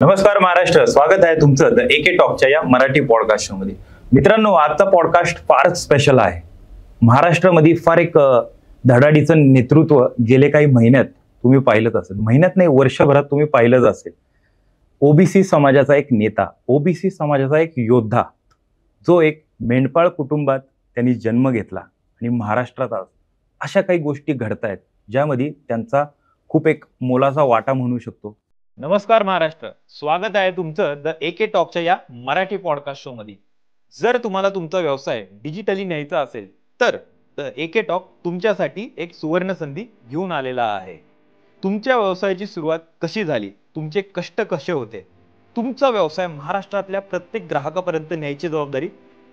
नमस्कार महाराष्ट्र, स्वागत आहे तुमचं द एके टॉकच्या या मराठी पॉडकास्ट शो मध्ये. मित्रांनो, आजचा पॉडकास्ट फारच स्पेशल आहे. महाराष्ट्रामध्ये फार एक धडाडीचं नेतृत्व गेले काही महिन्यात तुम्ही पाहिलंच असेल. महिन्यात नाही, वर्षभरात तुम्ही पाहिलंच असेल. ओबीसी समाजाचा एक नेता, ओबीसी समाजाचा एक योद्धा, जो एक मेंढपाळ कुटुंबात त्यांनी जन्म घेतला आणि महाराष्ट्रात अशा काही गोष्टी घडतायत ज्यामध्ये त्यांचा खूप एक मोलाचा वाटा म्हणू शकतो. नमस्कार महाराष्ट्र, स्वागत आहे तुमचं द एके टॉकच्या या मराठी पॉडकास्ट शो मध्ये. जर तुम्हाला तुमचा व्यवसाय डिजिटली न्यायचा असेल तर द एके टॉक तुमच्यासाठी एक सुवर्ण संधी घेऊन आलेला आहे. तुमच्या व्यवसायाची सुरुवात कशी झाली, तुमचे कष्ट कसे होते, तुमचा व्यवसाय महाराष्ट्रातल्या प्रत्येक ग्राहकापर्यंत न्यायची जबाबदारी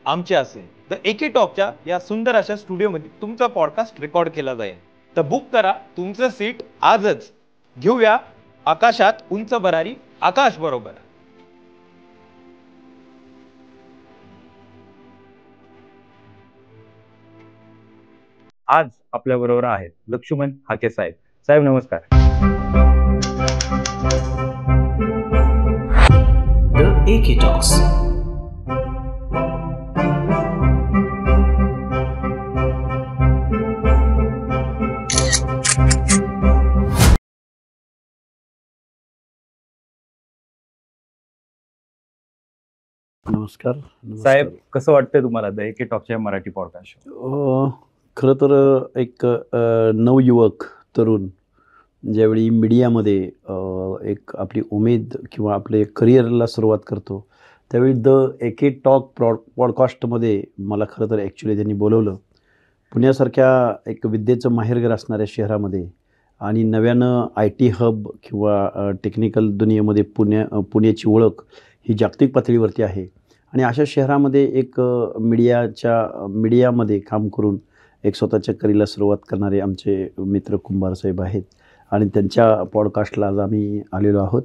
आमची असेल. द एके टॉकच्या या सुंदर अशा स्टुडिओमध्ये तुमचा पॉडकास्ट रेकॉर्ड केला जाईल. तर बुक करा तुमचं सीट आजच. घेऊया आकाशात उंच भरारी आकाश बरोबर. आज आपल्या बरोबर आहेत लक्ष्मण हाके साहेब. साहेब नमस्कार. द एके टॉक्स. नमस्कार साहेब, कसं वाटतंय तुम्हाला द एके टॉकच्या मराठी पॉडकास्ट शो? खरं तर एक नवयुवक तरुण ज्यावेळी मीडियामध्ये एक आपली उमेद किंवा आपले करिअरला सुरुवात करतो त्यावेळी द एके टॉक पॉडकास्टमध्ये मला खरं तर ॲक्च्युली त्यांनी बोलवलं. पुण्यासारख्या एक विद्येचं माहेरघर असणाऱ्या शहरामध्ये आणि नव्यानं आय.टी. हब किंवा टेक्निकल दुनियेमध्ये पुण्याची ओळख ही जागतिक पातळीवरती आहे आणि अशा शहरामध्ये एक मीडियामध्ये काम करून एक स्वतःच्या करिअरला सुरुवात करणारे आमचे मित्र कुंभार साहेब आहेत आणि त्यांच्या पॉडकास्टला आज आम्ही आलेलो आहोत.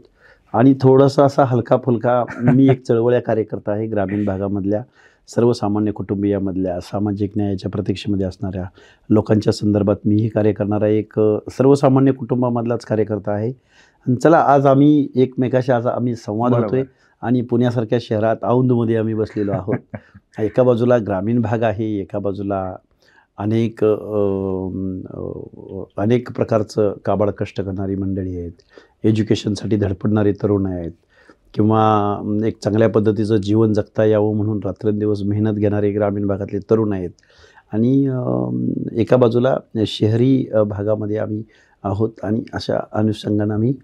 आणि थोडासा असा हलका फुलका मी एक चळवळ्या कार्यकर्ता आहे. ग्रामीण भागामधल्या सर्वसामान्य कुटुंबियामधल्या सामाजिक न्यायाच्या प्रतीक्षेमध्ये असणाऱ्या लोकांच्या संदर्भात मीही कार्य करणारा एक सर्वसामान्य कुटुंबामधलाच कार्यकर्ता आहे. आणि चला आज आम्ही एकमेकाशी आज आम्ही संवाद होतोय आणि पुण्यासारख्या शहरात औंधमध्ये आम्ही बसलेलो आहोत. एका बाजूला ग्रामीण भाग आहे, एका बाजूला अनेक प्रकारचं काबाड कष्ट करणारी मंडळी आहेत, एज्युकेशनसाठी धडपडणारे तरुण आहेत किंवा एक चांगल्या पद्धतीचं जीवन जगता यावं म्हणून रात्रंदिवस मेहनत घेणारे ग्रामीण भागातले तरुण आहेत आणि एका बाजूला शहरी भागामध्ये आम्ही आहोत आणि अशा अनुषंगाने आम्ही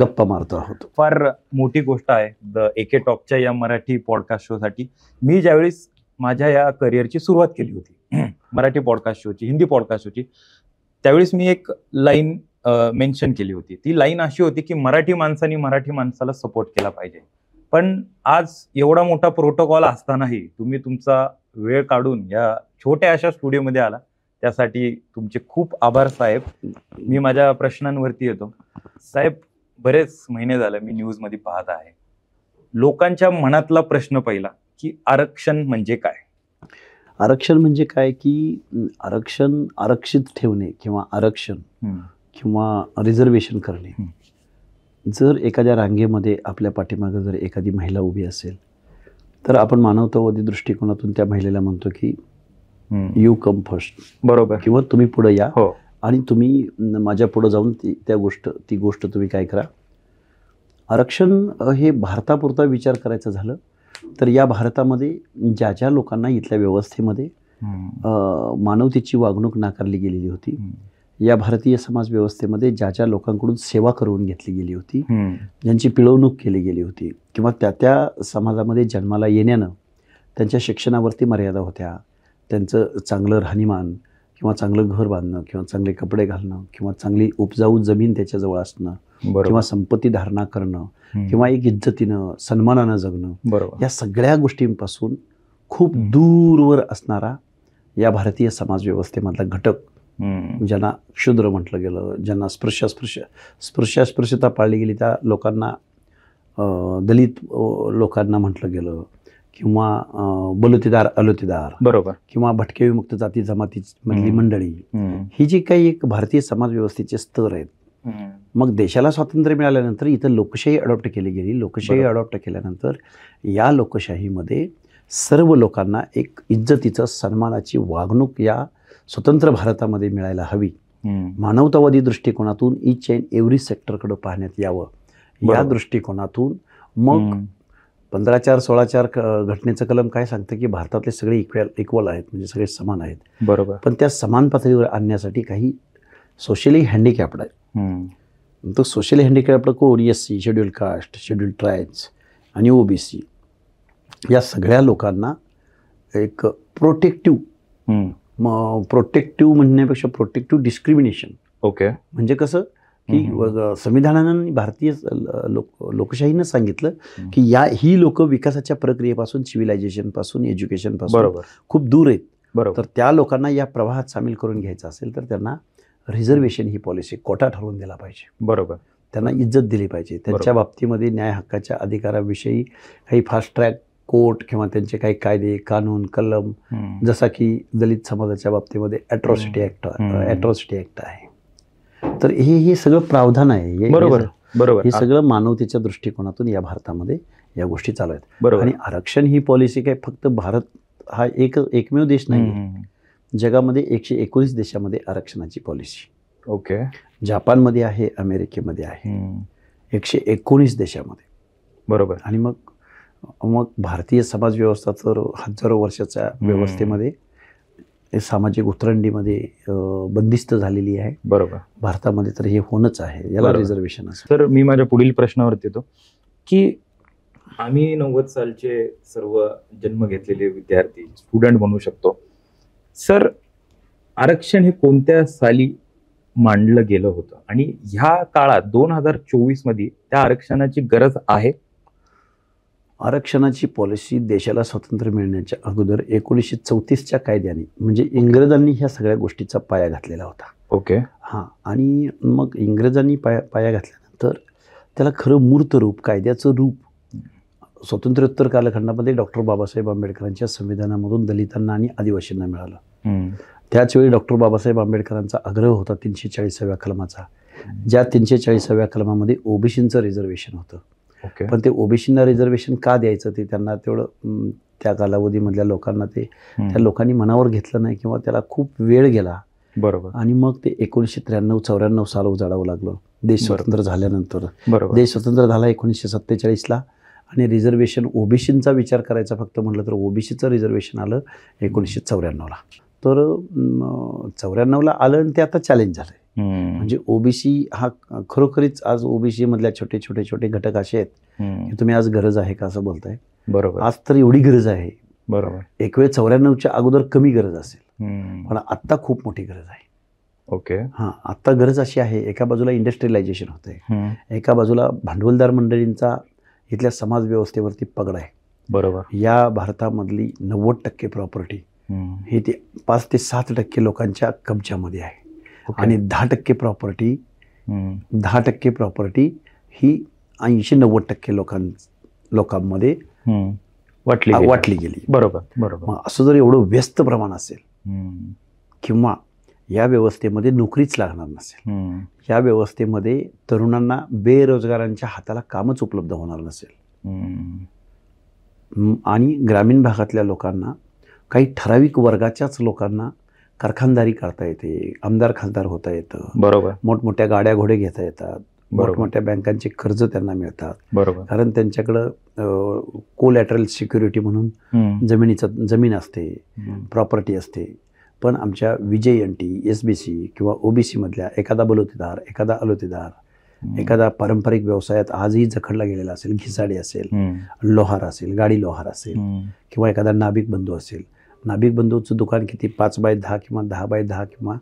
गप्पा मारतो आहोत. फार मोठी गोष्ट आहे द एके टॉकच्या या मराठी पॉडकास्ट शो साठी. मी ज्यावेळेस माझ्या या करिअरची सुरुवात केली होती मराठी पॉडकास्ट शोची, हिंदी पॉडकास्ट शोची, त्यावेळेस मी एक लाईन मेन्शन केली होती. ती लाईन अशी होती की मराठी माणसाने मराठी माणसाला सपोर्ट केला पाहिजे. पण आज एवढा मोठा प्रोटोकॉल असतानाही तुम्ही तुमचा वेळ काढून या छोट्या अशा स्टुडिओमध्ये आला, त्यासाठी तुमचे खूप आभार साहेब. मी माझ्या प्रश्नांवरती येतो. साहेब, बरेच महिने झाले मी न्यूजमध्ये पाहत आहे, लोकांच्या मनातला प्रश्न पहिला की आरक्षण म्हणजे काय? आरक्षण म्हणजे काय की आरक्षण आरक्षित ठेवणे किंवा आरक्षण किंवा रिझर्वेशन करणे. जर एखाद्या रांगेमध्ये आपल्या पाठीमागे जर एखादी महिला उभी असेल तर आपण मानवतावादी दृष्टिकोनातून त्या महिलेला म्हणतो की यू कम फर्स्ट, बरोबर, किंवा तुम्ही पुढे या हो आणि तुम्ही माझ्या पुढे जाऊन ती गोष्ट तुम्ही काय करा. आरक्षण हे भारतापुरता विचार करायचं झालं तर या भारतामध्ये ज्या ज्या लोकांना इथल्या व्यवस्थेमध्ये मानवतेची वागणूक नाकारली गेलेली होती, या भारतीय समाज व्यवस्थेमध्ये ज्या ज्या लोकांकडून सेवा करून घेतली गेली होती, ज्यांची पिळवणूक केली गेली होती किंवा त्या समाजामध्ये जन्माला येण्यानं त्यांच्या शिक्षणावरती मर्यादा होत्या, त्यांचं चांगलं राहणीमान किंवा चांगलं घर बांधणं किंवा चांगले कपडे घालणं किंवा चांगली उपजाऊ जमीन त्याच्याजवळ असणं किंवा संपत्ती धारणा करणं किंवा एक इज्जतीनं सन्मानानं जगणं, या सगळ्या गोष्टींपासून खूप दूरवर असणारा या भारतीय समाज व्यवस्थेमधला घटक, ज्यांना क्षुद्र म्हटलं गेलं, ज्यांना स्पृश्यता पाळली गेली, त्या लोकांना दलित लोकांना म्हटलं गेलं किंवा बलुतेदार अलुतेदार, बरोबर, किंवा भटके विमुक्त जाती जमाती मधली मंडळी, ही जी काही एक भारतीय समाज व्यवस्थेचे स्तर आहेत मग देशाला स्वातंत्र्य मिळाल्यानंतर इथं लोकशाही अडॉप्ट केली गेली. लोकशाही अडॉप्ट केल्यानंतर या लोकशाहीमध्ये सर्व लोकांना एक इज्जतीचं सन्मानाची वागणूक या स्वतंत्र भारतामध्ये मिळायला हवी. मानवतावादी दृष्टिकोनातून ईच अँड एव्हरी सेक्टरकडे पाहण्यात यावं. या दृष्टिकोनातून मग 15/4/16 घटनेचं कलम काय सांगतं की भारतातले सगळे इक्वल आहेत, म्हणजे सगळे समान आहेत. बरोबर. पण त्या समान पातळीवर आणण्यासाठी काही सोशली हँडिकॅप्ड आहेत. तो सोशली हँडिकॅप्ड कोण? SC, schedule caste, schedule tribes आणि OBC या सगळ्या लोकांना एक प्रोटेक्टिव्ह म्हणण्यापेक्षा प्रोटेक्टिव्ह डिस्क्रिमिनेशन. ओके. म्हणजे कसं की संविधानानं भारतीय लोकशाहीनं सांगितलं की ही लोक विकासाच्या प्रक्रियेपासून, सिव्हिलायझेशन पासून, एज्युकेशन पासून खूप दूर आहेत. तर त्या लोकांना या प्रवाहात सामील करून घ्यायचं असेल तर त्यांना रिझर्वेशन ही पॉलिसी, कोटा ठरवून दिला पाहिजे. बरोबर. त्यांना इज्जत दिली पाहिजे. त्यांच्या बाबतीमध्ये न्याय हक्काच्या अधिकाराविषयी काही फास्ट ट्रॅक कोर्ट किंवा त्यांचे काही कायदे, कानून, कलम, जसा की दलित समाजाच्या बाबतीमध्ये अॅट्रॉसिटी ऍक्ट आहे. तर हे सगळं प्रावधान आहे. बरोबर. हे सगळं मानवतेच्या दृष्टिकोनातून या भारतामध्ये या गोष्टी चालू आहेत. बरोबर. आणि आरक्षण ही पॉलिसी काय फक्त भारत हा एकमेव देश नाही. जगामध्ये 119 देशामध्ये आरक्षणाची पॉलिसी. ओके. जपानमध्ये आहे, अमेरिकेमध्ये आहे, 119 देशामध्ये. बरोबर. आणि मग भारतीय समाज व्यवस्था तर हजारो वर्षाच्या व्यवस्थेमध्ये, सामाजिक उतरंडीमध्ये बंदिस्त झालेली आहे. बरोबर. भारतामध्ये तर हे होणंच आहे. याला रिझर्वेशन असं. तर मी माझ्या पुढील प्रश्नावरती येतो की आम्ही 90 सालचे सर्व जन्म घेतलेले विद्यार्थी, स्टुडंट म्हणू शकतो. सर, आरक्षण हे कोणत्या साली मांडलं गेलं होतं आणि ह्या काळात 2024 मध्ये त्या आरक्षणाची गरज आहे? आरक्षणाची पॉलिसी देशाला स्वातंत्र्य मिळण्याच्या अगोदर 1934च्या कायद्याने, म्हणजे इंग्रजांनी ह्या सगळ्या गोष्टीचा पाया घातलेला होता. ओके. हां. आणि मग इंग्रजांनी पाया घातल्यानंतर त्याला खरं मूर्त रूप, कायद्याचं रूप स्वातंत्र्योत्तर कालखंडामध्ये डॉक्टर बाबासाहेब आंबेडकरांच्या संविधानामधून दलितांना आणि आदिवासींना मिळालं. त्याच वेळी डॉक्टर बाबासाहेब आंबेडकरांचा आग्रह होता 340व्या कलमाचा, ज्या 340व्या कलमामध्ये OBCचं रिझर्वेशन होतं. पण ते OBCना रिझर्वेशन का द्यायचं ते त्यांना तेवढं त्या कालावधीमधल्या लोकांना त्या लोकांनी मनावर घेतलं नाही किंवा त्याला खूप वेळ गेला. बरोबर. आणि मग ते 1993-94 साल उजाडावं लागलं देश स्वतंत्र झाल्यानंतर. देश स्वतंत्र झाला 1947ला. आणि रिझर्वेशन OBCचा विचार करायचा फक्त म्हटलं तर OBCचं रिझर्वेशन आलं 1994ला. तर 94ला आलं आणि ते आता चॅलेंज झालं. म्हणजे OBC हा खरोखरीच आज OBC मधल्या छोटे घटक असे आहेत की तुम्ही आज गरज आहे का असं बोलताय. बरोबर. आज तर एवढी गरज आहे. बरोबर. एक वेळ 94च्या अगोदर कमी गरज असेल, पण आत्ता खूप मोठी गरज आहे. ओके. हां. आत्ता गरज अशी आहे, एका बाजूला इंडस्ट्रियलायझेशन होतंय, एका बाजूला भांडवलदार मंडळींचा इथल्या समाज व्यवस्थेवरती पगड आहे. बरोबर. या भारतामधली 90% प्रॉपर्टी ही 5 ते 7% लोकांच्या कब्जामध्ये आहे. आणि 10% प्रॉपर्टी ही 80-90% लोकांमध्ये वाटली गेली. बरोबर. बरोबर. असं जर एवढं व्यस्त प्रमाण असेल किंवा या व्यवस्थेमध्ये नोकरीच लागणार नसेल, या व्यवस्थेमध्ये तरुणांना बेरोजगारांच्या हाताला कामच उपलब्ध होणार नसेल, आणि ग्रामीण भागातल्या लोकांना, काही ठराविक वर्गाच्याच लोकांना कारखानदारी करता येते, आमदार खासदार होता येतं. बरोबर. मोठमोठ्या गाड्या घोडे घेता येतात, मोठमोठ्या बँकांचे कर्ज त्यांना मिळतात. बरोबर. कारण त्यांच्याकडं कोलॅटरल सिक्युरिटी म्हणून जमीन असते, प्रॉपर्टी असते. पण आमच्या VJNT, SBC किंवा OBC मधल्या एखादा बलुतेदार, एखादा अलोतेदार, एखादा पारंपरिक व्यवसायात आजही जखडला गेलेला असेल, घिसाडी असेल, लोहार असेल, गाडी लोहार असेल, किंवा एखादा नाभिक बंधू असेल. नाभिक बंधूचं दुकान किती 5x10 किंवा 10x10 किंवा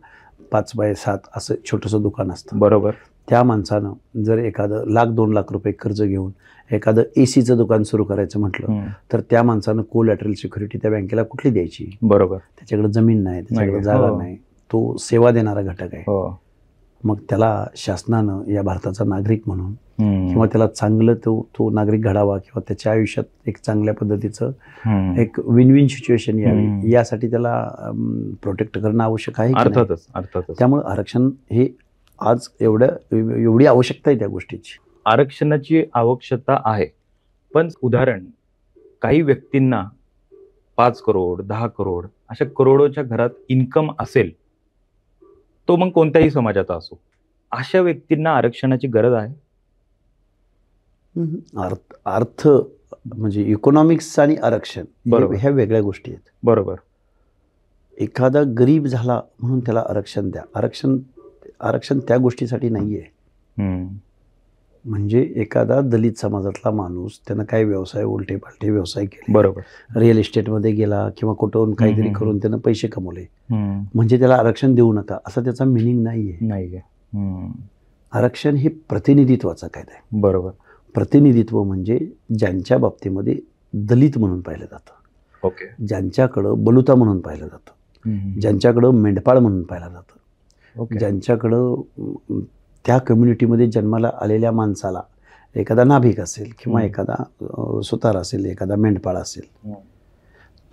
5x7 असं छोटंसं दुकान असतं. बरोबर. त्या माणसानं जर एखादं $1,00,000-2 लाख रुपये कर्ज घेऊन एखादं ACचं दुकान सुरू करायचं म्हटलं तर त्या माणसानं कोलॅटरल सिक्युरिटी त्या बँकेला कुठली द्यायची? बरोबर. त्याच्याकडे जमीन नाही, त्याच्याकडे जागा नाही, तो सेवा देणारा घटक आहे. मग त्याला शासनानं या भारताचा नागरिक म्हणून किंवा त्याला चांगलं तो नागरिक घडावा किंवा त्याच्या आयुष्यात एक चांगल्या पद्धतीचं एक विन सिच्युएशन यावी, यासाठी त्याला प्रोटेक्ट करणं आवश्यक आहे. अर्थातच. त्यामुळे आरक्षण हे आज एवढी आवश्यकता आहे त्या गोष्टीची. आरक्षणाची आवश्यकता आहे, पण उदाहरण काही व्यक्तींना 5 करोड 10 करोड अशा करोडोच्या घरात इन्कम असेल, तो मग कोणत्याही समाजाचा असो, अशा व्यक्तींना आरक्षणाची गरज आहे. अर्थ म्हणजे इकॉनॉमिक्स आणि आरक्षण बरोबर. ह्या वेगळ्या गोष्टी आहेत. बरोबर. एखादा गरीब झाला म्हणून त्याला आरक्षण द्या. आरक्षण त्या गोष्टीसाठी नाही आहे. म्हणजे एखादा दलित समाजातला माणूस त्यानं काही व्यवसाय उलटे पालटे व्यवसाय केले, बरोबर, रिअल इस्टेटमध्ये गेला किंवा कुठून काहीतरी करून त्यानं पैसे कमवले, म्हणजे त्याला आरक्षण देऊ नका असं त्याचा मिनिंग नाहीये. आरक्षण हे प्रतिनिधित्वाचा कायदा आहे. बरोबर. प्रतिनिधित्व म्हणजे ज्यांच्या बाबतीमध्ये दलित म्हणून पाहिलं जातं, ओके, ज्यांच्याकडं बलुता म्हणून पाहिलं जातं, ज्यांच्याकडं मेंढपाळ म्हणून पाहिलं जातं, ओके, ज्यांच्याकडं त्या कम्युनिटीमध्ये जन्माला आलेल्या माणसाला एखादा नाभिक असेल किंवा एखादा सुतार असेल, एखादा मेंढपाळ असेल,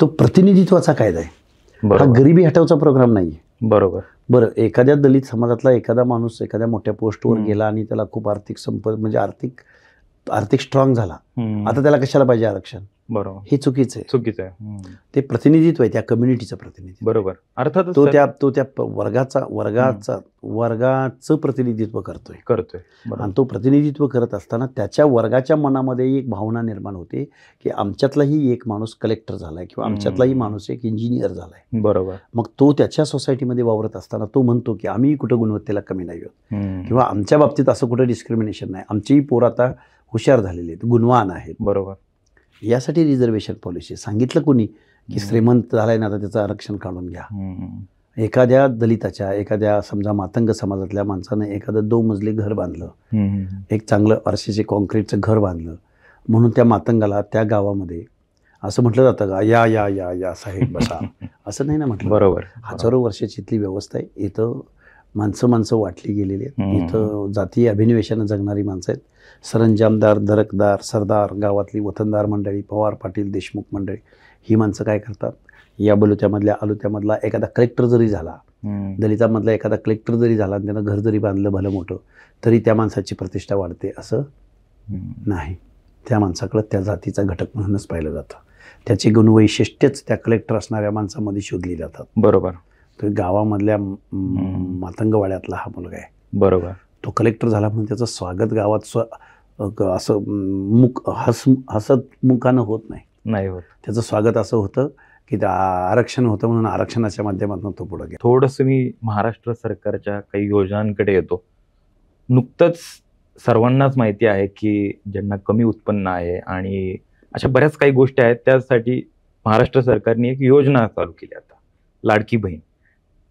तो प्रतिनिधित्वाचा कायदा आहे. हा बरोबर, गरिबी हटवचा प्रोग्राम नाही आहे. बरोबर. बरं, एखाद्या दलित समाजातला एखादा माणूस एखाद्या मोठ्या पोस्टवर गेला आणि त्याला खूप आर्थिक म्हणजे आर्थिक स्ट्रॉंग झाला, आता त्याला कशाला पाहिजे आरक्षण? बरोबर, हे चुकीचं आहे. चुकीचं आहे. ते प्रतिनिधित्व आहे, त्या कम्युनिटीचं प्रतिनिधित्व. बरोबर. अर्थातच तो सर, त्या वर्गाचं प्रतिनिधित्व करतोय. बरोबर. आणि तो प्रतिनिधित्व करत असताना त्याच्या वर्गाच्या मनामध्ये एक भावना निर्माण होते की आमच्यातलाही एक माणूस कलेक्टर झालाय किंवा आमच्यातलाही माणूस एक इंजिनियर झालाय. बरोबर. मग तो त्याच्या सोसायटीमध्ये वावरत असताना तो म्हणतो की आम्ही कुठं गुणवत्तेला कमी नाही आहोत किंवा आमच्या बाबतीत असं कुठं डिस्क्रिमिनेशन नाही, आमचीही पोरं आता हुशार झालेली आहेत, गुणवान आहेत. बरोबर. यासाठी रिझर्वेशन पॉलिसी सांगितलं कोणी की श्रीमंत झालाय ना आता त्याचं आरक्षण काढून घ्या. एखाद्या दलिताच्या, एखाद्या समजा मातंग समाजातल्या माणसानं एखादं 2 मजली घर बांधलं, एक चांगलं आरसीसी कॉन्क्रीटचं घर बांधलं, म्हणून त्या मातंगाला त्या गावामध्ये असं म्हटलं जातं का या या या या साहेब बसा, असं नाही ना म्हटलं. बरोबर. हजारो वर्षाची इथली व्यवस्था आहे. इथं माणसं वाटली गेलेली आहेत. इथं जातीय अभिनिवेशानं जगणारी माणसं आहेत. सरंजामदार, दरकदार, सरदार, गावातली वतनदार मंडळी, पवार पाटील देशमुख मंडळी, ही माणसं काय करतात, या बलुत्यामधल्या आलुत्यामधला एखादा कलेक्टर जरी झाला, दलितामधला एखादा कलेक्टर जरी झाला आणि त्यानं घर जरी बांधलं भलं मोठं, तरी त्या माणसाची प्रतिष्ठा वाढते असं नाही. त्या माणसाकडं त्या जातीचा घटक म्हणूनच पाहिलं जातं. त्याची गुणवैशिष्ट्यच त्या कलेक्टर असणाऱ्या माणसामध्ये शोधली जातात. बरोबर. तर गावामधल्या मातंगवाड्यातला हा मुलगा आहे, बरोबर, तो कलेक्टर झाला म्हणून त्याचं स्वागत गावात असं हसतमुखानं होत नाही होत. त्याचं स्वागत असं होतं की आरक्षण होतं म्हणून आरक्षणाच्या माध्यमातून तो पुढे गेला. थोडंसं मी महाराष्ट्र सरकारच्या काही योजनांकडे येतो. नुकतंच सर्वांनाच माहिती आहे की ज्यांना कमी उत्पन्न आहे आणि अशा बऱ्याच काही गोष्टी आहेत, त्यासाठी महाराष्ट्र सरकारने एक योजना चालू केली आता, लाडकी बहीण.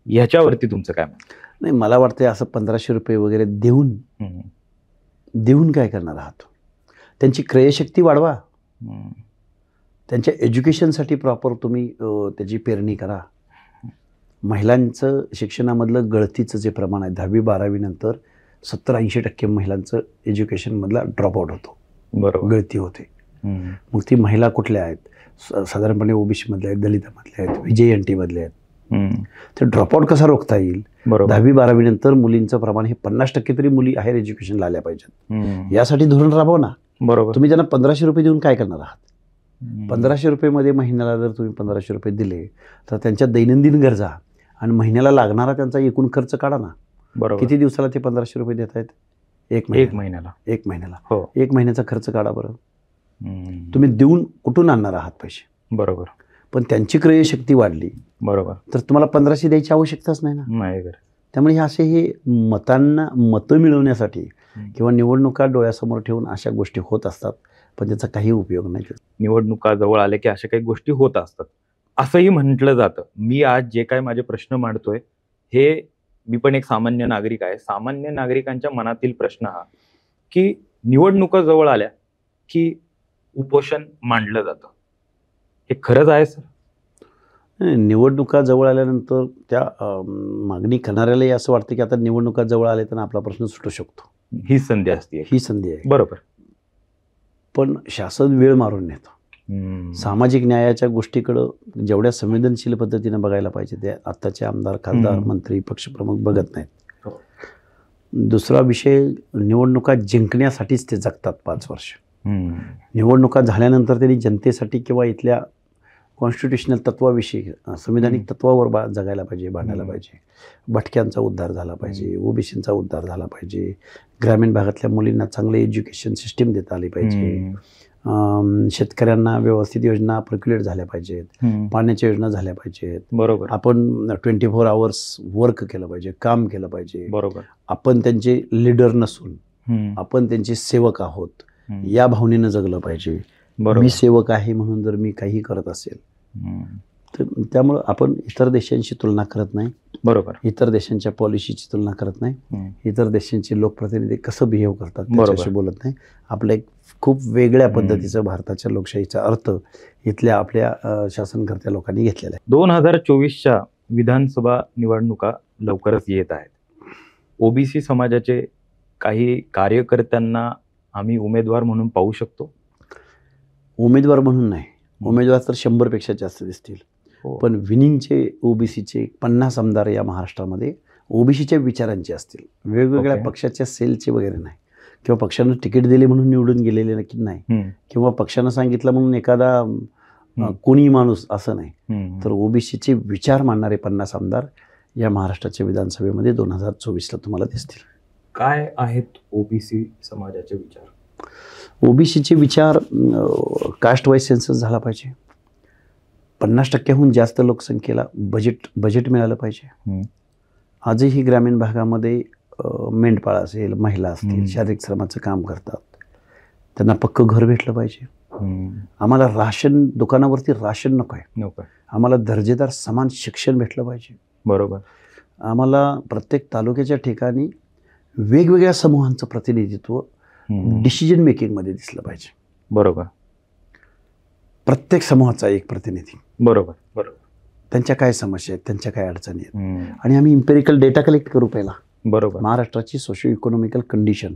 ह्याच्यावरती तुमचं काय म्हणणं? नाही, मला वाटतं असं 1500 रुपये वगैरे देऊन काय करणार आहात? त्यांची क्रयशक्ती वाढवा, त्यांच्या एज्युकेशनसाठी प्रॉपर तुम्ही त्याची पेरणी करा. महिलांचं शिक्षणामधलं गळतीचं जे प्रमाण आहे 10वी 12वी नंतर 70-80% महिलांचं एज्युकेशनमधला ड्रॉपआउट होतो. बरोबर. गळती होते. मग ती महिला कुठल्या आहेत? साधारणपणे ओबीसी मधल्या आहेत, दलितामधल्या आहेत, VJNT मधल्या आहेत. ते ड्रॉपआउट कसा रोखता येईल? 10वी 12वी नंतर मुलींचं प्रमाण हे 50% तरी मुली हायर एज्युकेशनला आल्या पाहिजेत. यासाठी धोरण राबवा ना. बरोबर. तुम्ही त्यांना 1500 रुपये देऊन काय करणार आहात? 1500 रुपयेमध्ये महिन्याला जर तुम्ही 1500 रुपये दिले तर त्यांच्या दैनंदिन गरजा आणि महिन्याला लागणारा त्यांचा एकूण खर्च काढा ना. बरोबर. किती दिवसाला ते 1500 रुपये देत आहेत? एक महिन्याला. हो. 1 महिन्याचा खर्च काढा बरं. तुम्ही देऊन कुठून आणणार आहात पैसे? बरोबर. पण त्यांची क्रयशक्ती वाढली, बरोबर, तर तुम्हाला 1500 द्यायची आवश्यकताच नाही ना. नाही. त्यामुळे हे मतं मिळवण्यासाठी किंवा निवडणुका डोळ्यासमोर ठेवून अशा गोष्टी होत असतात, पण त्याचा काही उपयोग नाही. निवडणुका जवळ आल्या की अशा काही गोष्टी होत असतात असंही म्हटलं जातं. मी आज जे काय माझे प्रश्न मांडतोय, हे मी पण एक सामान्य नागरिक आहे. सामान्य नागरिकांच्या मनातील प्रश्न हा की निवडणुका जवळ आल्या की उपोषण मांडलं जातं. हे खरंच आहे सर? निवडणुका जवळ आल्यानंतर त्या मागणी करणाऱ्यालाही असं वाटतं की आता निवडणुका जवळ आल्या तर आपला प्रश्न सुटू शकतो. ही संधी असते. बरोबर. पण शासन वेळ मारून नेतं. सामाजिक न्यायाच्या गोष्टीकडं जेवढ्या संवेदनशील पद्धतीने बघायला पाहिजे ते आत्ताचे आमदार, खासदार, मंत्री, पक्षप्रमुख बघत नाहीत. दुसरा विषय, निवडणुका जिंकण्यासाठीच ते जगतात 5 वर्ष. निवडणुका झाल्यानंतर त्यांनी जनतेसाठी किंवा इथल्या कॉन्स्टिट्युशनल तत्वाविषयी, संविधानिक तत्वावर जगायला पाहिजे, भांडायला पाहिजे. भटक्यांचा उद्धार झाला पाहिजे, ओबीसींचा उद्धार झाला पाहिजे, ग्रामीण भागातल्या मुलींना चांगले एज्युकेशन सिस्टीम देता आली पाहिजे, शेतकऱ्यांना व्यवस्थित योजना पर्क्युलेट झाल्या पाहिजेत, पाण्याच्या योजना झाल्या पाहिजेत. बरोबर. आपण 24 आवर्स वर्क केलं पाहिजे, काम केलं पाहिजे. बरोबर. आपण त्यांचे लीडर नसून आपण त्यांचे सेवक आहोत या भावनेनं जगलं पाहिजे. मी सेवक आहे म्हणून जर मी काही करत असेल तर त्यामुळं आपण इतर देशांशी तुलना करत नाही. बरोबर. इतर देशांच्या पॉलिसीची तुलना करत नाही. इतर देशांचे लोकप्रतिनिधी कसं बिहेव करतात त्याच्याशी बोलत नाही. आपलं एक खूप वेगळ्या पद्धतीचं भारताच्या लोकशाहीचा अर्थ इथल्या आपल्या शासनकर्त्या लोकांनी घेतलेला आहे. 2024च्या विधानसभा निवडणुका लवकरच येत आहेत. ओबीसी समाजाचे काही कार्यकर्त्यांना आम्ही उमेदवार म्हणून पाहू शकतो? उमेदवार म्हणून नाही, उमेदवार तर 100पेक्षा जास्त दिसतील. पण विनिंगचे ओबीसीचे 50 आमदार या महाराष्ट्रामध्ये ओबीसीच्या विचारांचे असतील, वेगवेगळ्या पक्षाच्या सेलचे वगैरे नाही, किंवा पक्षानं तिकीट दिले म्हणून निवडून गेलेले नक्की नाही, किंवा पक्षानं सांगितलं म्हणून एखादा कोणी माणूस असं नाही. तर ओबीसीचे विचार मांडणारे 50 आमदार या महाराष्ट्राच्या विधानसभेमध्ये 2024ला तुम्हाला दिसतील. काय आहेत ओबीसी समाजाचे विचार? ओबीसीचे विचार, कास्ट वाईज सेन्सस झाला पाहिजे, 50% जास्त लोकसंख्येला बजेट मिळालं पाहिजे. आजही ग्रामीण भागामध्ये मेंढपाळ असेल, महिला असतील, शारीरिक श्रमाचं काम करतात, त्यांना पक्कं घर भेटलं पाहिजे. आम्हाला राशन दुकानावरती राशन नको आहे, आम्हाला दर्जेदार समान शिक्षण भेटलं पाहिजे. बरोबर. आम्हाला प्रत्येक तालुक्याच्या ठिकाणी वेगवेगळ्या समूहांचं प्रतिनिधित्व डिसिजन मेकिंगमध्ये दिसलं पाहिजे. बरोबर. प्रत्येक समूहाचा एक प्रतिनिधी. बरोबर. बरोबर. त्यांच्या काय समस्या आहेत, त्यांच्या काय अडचणी आहेत, आणि आम्ही इम्पेरिकल डेटा कलेक्ट करू पहिला. बरोबर. महाराष्ट्राची सोशिओ इकॉनॉमिकल कंडिशन,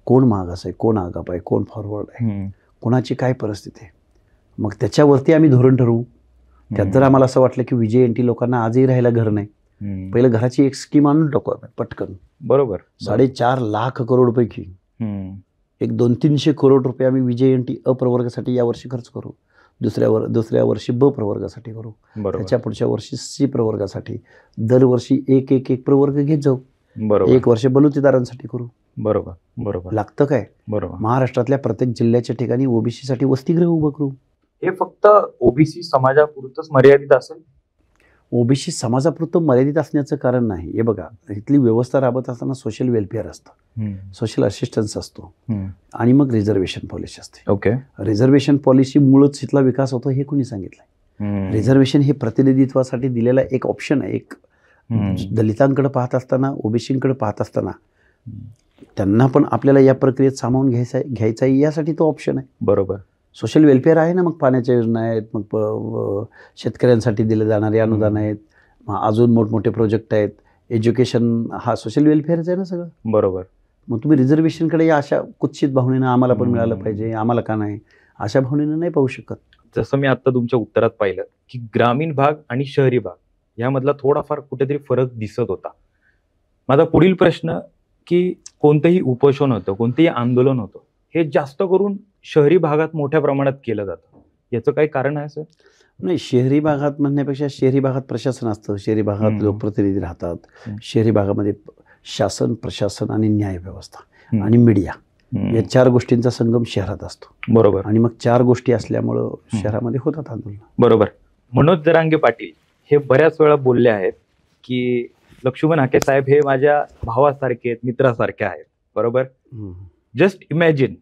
कोण मागास आहे, कोण आगाप आहे, कोण फॉरवर्ड आहे, कोणाची काय परिस्थिती आहे, मग त्याच्यावरती आम्ही धोरण ठरवू. त्यात जर आम्हाला असं वाटलं की विजय लोकांना आजही राहायला घर नाही, पहिलं घराची एक स्कीम आणून टाकू पटकन. बरोबर. 4.5 लाख करोड पैकी एक 200-300 करोड रुपये आम्ही विजय अप्रवर्गासाठी यावर्षी खर्च करू, दुसऱ्या वर्षी ब प्रवर्गासाठी करू, त्याच्या पुढच्या वर्षी सी प्रवर्गासाठी, दरवर्षी एक प्रवर्ग घेत जाऊ. बरोबर. 1 वर्ष बलुतेदारांसाठी करू. बरोबर. बरोबर. लागतं काय? बरोबर. महाराष्ट्रातल्या प्रत्येक जिल्ह्याच्या ठिकाणी ओबीसीसाठी वसतिगृह उभं करू. हे फक्त ओबीसी समाजापुरतच मर्यादित असेल? ओबीसी समाजापुरतं मर्यादित असण्याचं कारण नाही. हे बघा, इथली व्यवस्था राबत असताना सोशल वेलफेअर असतं, सोशल असिस्टन्स असतो, आणि मग रिझर्वेशन पॉलिसी असते. ओके. रिझर्वेशन पॉलिसी मुळच इथला विकास होतो हे कोणी सांगितलंय? रिझर्वेशन हे प्रतिनिधित्वासाठी दिलेला एक ऑप्शन आहे. एक दलितांकडे पाहत असताना, ओबीसींकडे पाहत असताना त्यांना पण आपल्याला या प्रक्रियेत सामावून घ्यायचा आहे यासाठी तो ऑप्शन आहे. बरोबर. सोशल वेलफेअर आहे ना, मग पाण्याच्या योजना आहेत, मग शेतकऱ्यांसाठी दिले जाणारे अनुदान आहेत, अजून मोठमोठे प्रोजेक्ट आहेत, एज्युकेशन, हा सोशल वेलफेअरच आहे ना सगळं. बरोबर. मग तुम्ही रिझर्वेशनकडे या अशा कुत्सित भावनेनं आम्हाला पण मिळालं पाहिजे, आम्हाला का नाही, अशा भावनेनं नाही पाहू शकत. जसं मी आता तुमच्या उत्तरात पाहिलं की ग्रामीण भाग आणि शहरी भाग यामधला थोडाफार कुठेतरी फरक दिसत होता. माझा पुढील प्रश्न की कोणतंही उपोषण होतं, कोणतंही आंदोलन होतं, हे जास्त करून शहरी भागात मोठ्या प्रमाणात केलं जातं. याचं काही कारण आहे सर? नाही, शहरी भागात म्हणण्यापेक्षा शहरी भागात प्रशासन असतं, शहरी भागात लोकप्रतिनिधी राहतात, शहरी भागामध्ये शासन, प्रशासन आणि न्याय व्यवस्था आणि मीडिया या 4 गोष्टींचा संगम शहरात असतो. बरोबर. आणि मग 4 गोष्टी असल्यामुळं शहरामध्ये होतात आंदोलन. बरोबर. मनोज जरांगे पाटील हे बऱ्याच वेळा बोलले आहेत की लक्ष्मण हाके साहेब हे माझ्या भावासारखे आहेत, मित्रासारखे आहेत. बरोबर. जस्ट इमॅजिन,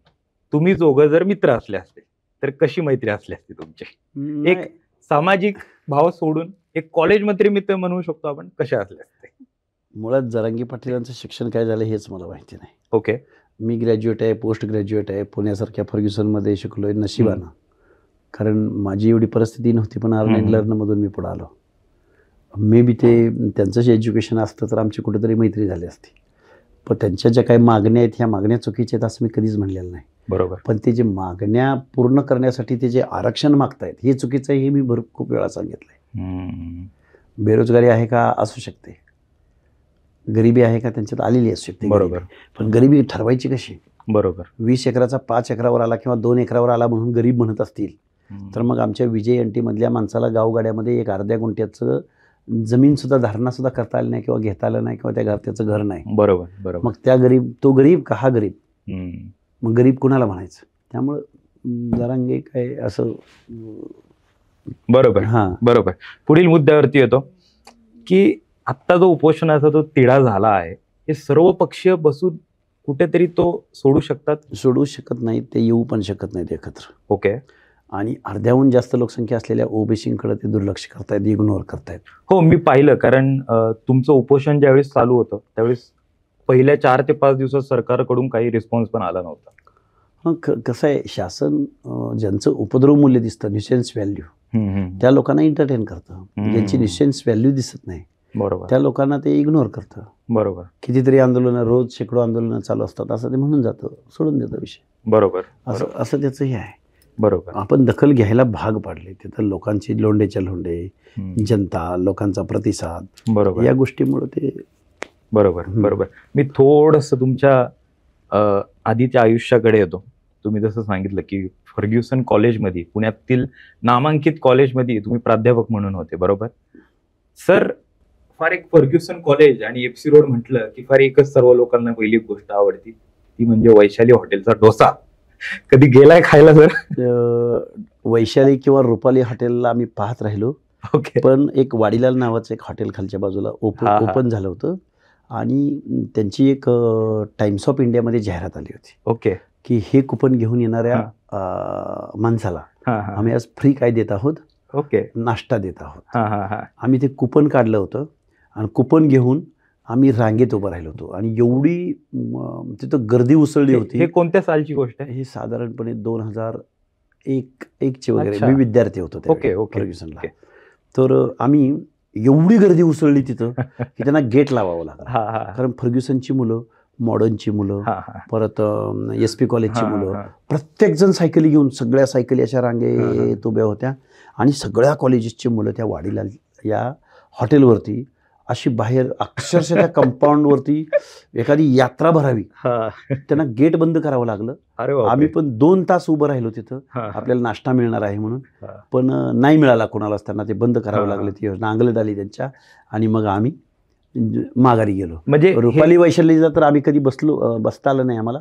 तुम्ही दोघं जर मित्र असले असते तर कशी मैत्री असली असती तुमची? एक सामाजिक भाव सोडून एक कॉलेजमध्ये मित्र म्हणू शकतो आपण, कसे असले असते? मुळात जरांगे पाटीलांचं शिक्षण काय झालं हेच मला माहिती नाही. ओके. मी ग्रॅज्युएट आहे, पोस्ट ग्रॅज्युएट आहे, पुण्यासारख्या फर्ग्युसनमध्ये शिकलोय नशिबानं, कारण माझी एवढी परिस्थिती नव्हती, पण अर्न अँड लर्नमधून मी पुढे आलो. मे बी त्यांचं जे एज्युकेशन असतं तर आमची कुठेतरी मैत्री झाली असती. पण त्यांच्या ज्या काही मागण्या आहेत ह्या मागण्या चुकीच्या आहेत असं मी कधीच म्हणलेलं नाही. बरोबर. पण ते जे मागण्या पूर्ण करण्यासाठी ते जे आरक्षण मागतायत हे चुकीचं आहे, हे मी खूप वेळा सांगितलंय. बेरोजगारी आहे का? असू शकते. गरिबी आहे का त्यांच्यात आलेली असू शकते बरोबर. गरिबी. पण गरिबी ठरवायची कशी? बरोबर. 20 एकराचा 5 एकरावर आला किंवा 2 एकरावर आला म्हणून गरीब म्हणत असतील तर मग आमच्या विजय NT मधल्या माणसाला गावगाड्यामध्ये एक अर्ध्या गुंठ्याचं जमीन सुद्धा धारणा सुद्धा करता आली नाही किंवा घेता आलं नाही किंवा त्याचं घर नाही. बरोबर. बरोबर. मग तो गरीब का हा गरीब? मग गरीब कुणाला म्हणायचं? त्यामुळं जरांगे काय असं. बरोबर. हां, बरोबर. पुढील मुद्द्यावरती येतो की आत्ता जो उपोषणाचा जो तिढा झाला आहे हे सर्व पक्षीय बसून कुठेतरी तो सोडू शकतात. सोडू शकत नाहीत, ते येऊ पण शकत नाहीत एकत्र. ओके. आणि अर्ध्याहून जास्त लोकसंख्या असलेल्या ओबीसीकडे ते दुर्लक्ष करतायत, इग्नोर करतायत. हो, मी पाहिलं. कारण तुमचं उपोषण ज्यावेळेस चालू होतं त्यावेळेस पहिल्या 4 ते 5 दिवसात सरकारकडून काही रिस्पॉन्स पण आला नव्हता. मग कसं आहे, शासन ज्यांचं उपद्रव मूल्य दिसतं, न्यूसेन्स व्हॅल्यू, त्या लोकांना एंटरटेन करतं. ज्यांची न्यूसेन्स व्हॅल्यू दिसत नाही बरोबर त्या लोकांना ते इग्नोर करतं. बरोबर. कितीतरी आंदोलनं, रोज शेकडो आंदोलनं चालू असतात, असं ते म्हणून जातं, सोडून देतं विषय. बरोबर. असं त्याचं हे आहे. बरोबर. आपण दखल घ्यायला भाग पाडले. तिथं लोकांची लोंढेच्या लोंढे, जनता, लोकांचा प्रतिसाद, बरोबर या गोष्टीमुळे ते. बरोबर. बरोबर. मी थोडंसं तुमच्या आधीच्या आयुष्याकडे येतो. तुम्ही जसं सांगितलं की फर्ग्युसन कॉलेजमध्ये, पुण्यातील नामांकित कॉलेजमध्ये तुम्ही प्राध्यापक म्हणून होते. बरोबर. सर, फार एक फर्ग्युसन कॉलेज आणि FC रोड म्हटलं की फार एकच सर्व लोकांना पहिली गोष्ट आवडती, ती म्हणजे वैशाली हॉटेलचा डोसा. कधी गेलाय खायला सर? वैशाली किंवा रुपाली हॉटेलला आम्ही पाहत राहिलो. ओके. पण एक वाडीलाल नावाचं एक हॉटेल खालच्या बाजूला ओपन झालं होतं आणि त्यांची एक टाइम्स ऑफ इंडियामध्ये जाहिरात आली होती. ओके. की हे कुपन घेऊन येणाऱ्या माणसाला आम्ही आज फ्री काय देत आहोत? ओके. नाश्ता देत आहोत. आम्ही ते कुपन काढलं होतं आणि कुपन घेऊन आम्ही रांगेत उभं राहिलो होतो आणि एवढी तिथं गर्दी उसळली होती. हे कोणत्या सालची गोष्ट आहे? हे साधारणपणे 2001 ची वगैरे. मी विद्यार्थी होतो फर्ग्युसनला. तर आम्ही एवढी गर्दी उसळली तिथं की त्यांना गेट लावावं लागलं. कारण फर्ग्युसनची मुलं, मॉडर्नची मुलं, परत SP कॉलेजची मुलं, प्रत्येक जण सायकली घेऊन, सगळ्या सायकली अशा रांगेत उभ्या होत्या आणि सगळ्या कॉलेजेसची मुलं त्या वाडीला या हॉटेलवरती अशी बाहेर अक्षरशः त्या कंपाऊंडवरती एखादी यात्रा भरावी, त्यांना गेट बंद करावं लागलं. आम्ही पण 2 तास उभं राहिलो तिथं, आपल्याला नाश्ता मिळणार आहे म्हणून, पण नाही मिळाला कोणालाच. त्यांना ते बंद करावं लागलं. ती योजना अंगलट आली त्यांच्या आणि मग आम्ही माघारी गेलो. म्हणजे रुपाली वैशालीला तर आम्ही कधी बसता आलं नाही आम्हाला.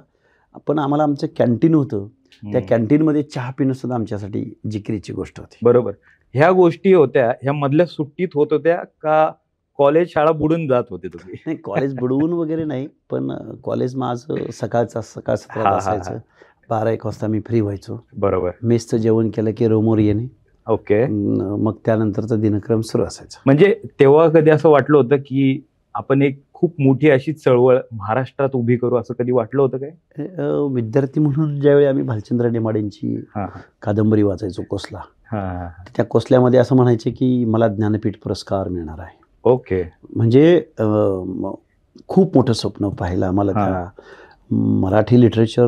पण आम्हाला आमचं कॅन्टीन होतं, त्या कॅन्टीनमध्ये चहा पिणं सुद्धा आमच्यासाठी जिकिरीची गोष्ट होती. बरोबर. ह्या गोष्टी होत्या, ह्या मधल्या सुट्टीत होत होत्या का कॉलेज शाळा बुडून जात होते तुम्ही? नाही, कॉलेज बुडवून वगैरे नाही, पण कॉलेज माझं सकाळ 7 असायचं. 12-1 वाजता मी फ्री व्हायचो. बरोबर. मेसचं जेवण केलं की रूमवर येणे. ओके. मग त्यानंतरचा दिनक्रम सुरू असायचा. म्हणजे तेव्हा कधी असं वाटलं होतं की आपण एक खूप मोठी अशी चळवळ महाराष्ट्रात उभी करू, असं कधी वाटलं होतं काय? विद्यार्थी म्हणून ज्यावेळी आम्ही भालचंद्र नेमाडेंची कादंबरी वाचायचो कोसला, त्या कोसल्यामध्ये असं म्हणायचे की मला ज्ञानपीठ पुरस्कार मिळणार आहे. ओके. म्हणजे खूप मोठं स्वप्न पाहिलं आम्हाला. त्या मराठी लिटरेचर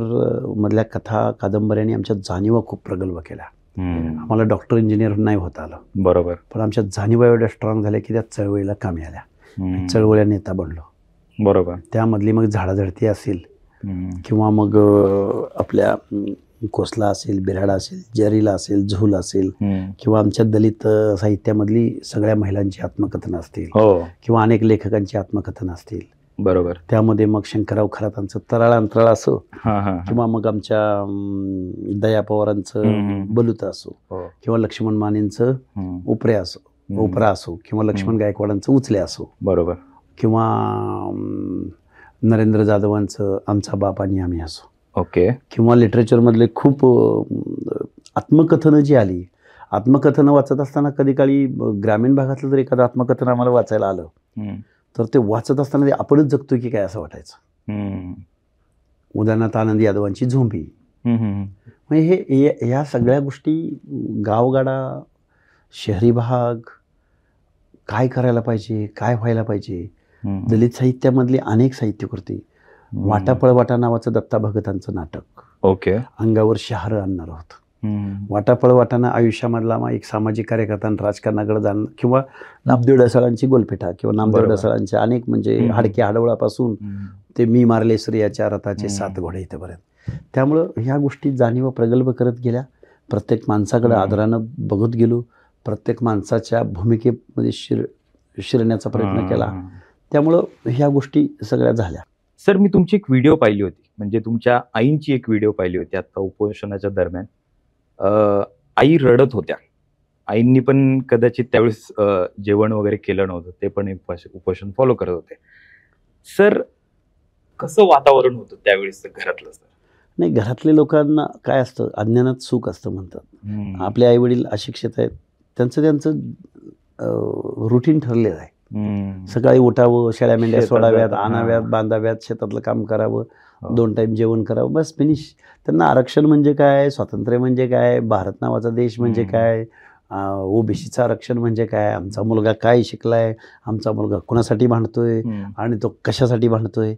मधल्या कथा कादंबऱ्यांनी आमच्या जाणीवा खूप प्रगल्भ केल्या. आम्हाला डॉक्टर इंजिनियर नाही होता आलं. बरोबर. पण आमच्या जाणीवा एवढ्या स्ट्रॉंग झाल्या की त्या चळवळीला कामी आल्या. चळवळीला नेता बनलो. बरोबर. त्यामधली मग झाडाझडती असेल किंवा मग आपल्या कोसला असेल, बिराडा असेल, जरीला असेल, झूल असेल, किंवा आमच्या दलित साहित्यामधली सगळ्या महिलांची आत्मकथनं असतील किंवा अनेक लेखकांची आत्मकथनं असतील. बरोबर. त्यामध्ये मग शंकरराव खरातांचं तराळ अंतराळ असो किंवा मग आमच्या दया पवारांचं बलुतं असो किंवा लक्ष्मण मानेंचं उपरा असो किंवा लक्ष्मण गायकवाडांचं उचल्या असो. बरोबर. किंवा नरेंद्र जाधवांचं आमचा बाप आणि आम्ही असो. ओके. किंवा लिटरेचरमधले खूप आत्मकथनं जी आली, आत्मकथनं वाचत असताना कधी काळी ग्रामीण भागातलं जर एखादं आत्मकथन आम्हाला वाचायला आलं तर ते वाचत असताना ते आपणच जगतोय की काय असं वाटायचं. उदाहरणार्थ आनंद यादवांची झोंबी. म्हणजे ह्या सगळ्या गोष्टी, गावगाडा, शहरी भाग, काय करायला पाहिजे, काय व्हायला पाहिजे, दलित साहित्यामधली अनेक साहित्यकृती, वाटा पळवाटा नावाचं दत्ता भगतांचं नाटक, ओके, अंगावर शहारं आणणार होतं. वाटाफळ वाटाणा आयुष्यामधला मग एक सामाजिक कार्यकर्ता आणि राजकारणाकडे जाणं, किंवा नामदेव ढसाळांची गोलपेठा किंवा नामदेव बरोबर. ढसाळांचे अनेक म्हणजे हाडकी हाडवळापासून ते मी मारले सूर्याच्या रथाचे 7 घोडे इथपर्यंत. त्यामुळं ह्या गोष्टी जाणीव प्रगल्भ करत गेल्या. प्रत्येक माणसाकडे आदरानं बघत गेलो. प्रत्येक माणसाच्या भूमिकेमध्ये शिरण्याचा प्रयत्न केला. त्यामुळं ह्या गोष्टी सगळ्या झाल्या. सर, मी तुमची एक व्हिडिओ पाहिली होती, म्हणजे तुमच्या आईंची एक व्हिडिओ पाहिली होती आता उपोषणाच्या दरम्यान. आई रडत होत्या. आईंनी पण कदाचित त्यावेळेस जेवण वगैरे केलं नव्हतं, ते पण एक उपोषण फॉलो करत होते. सर, कसं वातावरण होतं त्यावेळेस घरातलं? सर, नाही, घरातल्या लोकांना काय असतं, अज्ञानात सुख असतं म्हणतात. आपले आई वडील अशिक्षित आहेत, त्यांचं रुटीन ठरलेलं आहे. सकाळी उठावं, शेळ्या मेंढ्या सोडाव्यात, आणाव्यात, बांधाव्यात, शेतातलं काम करावं, 2 टाइम जेवण करावं, बस फिनिश. त्यांना आरक्षण म्हणजे काय, स्वातंत्र्य म्हणजे काय, भारत नावाचा देश म्हणजे काय, ओबीसीचं आरक्षण म्हणजे काय, आमचा मुलगा काय शिकलाय, आमचा मुलगा कुणासाठी भांडतोय आणि तो कशासाठी भांडतोय,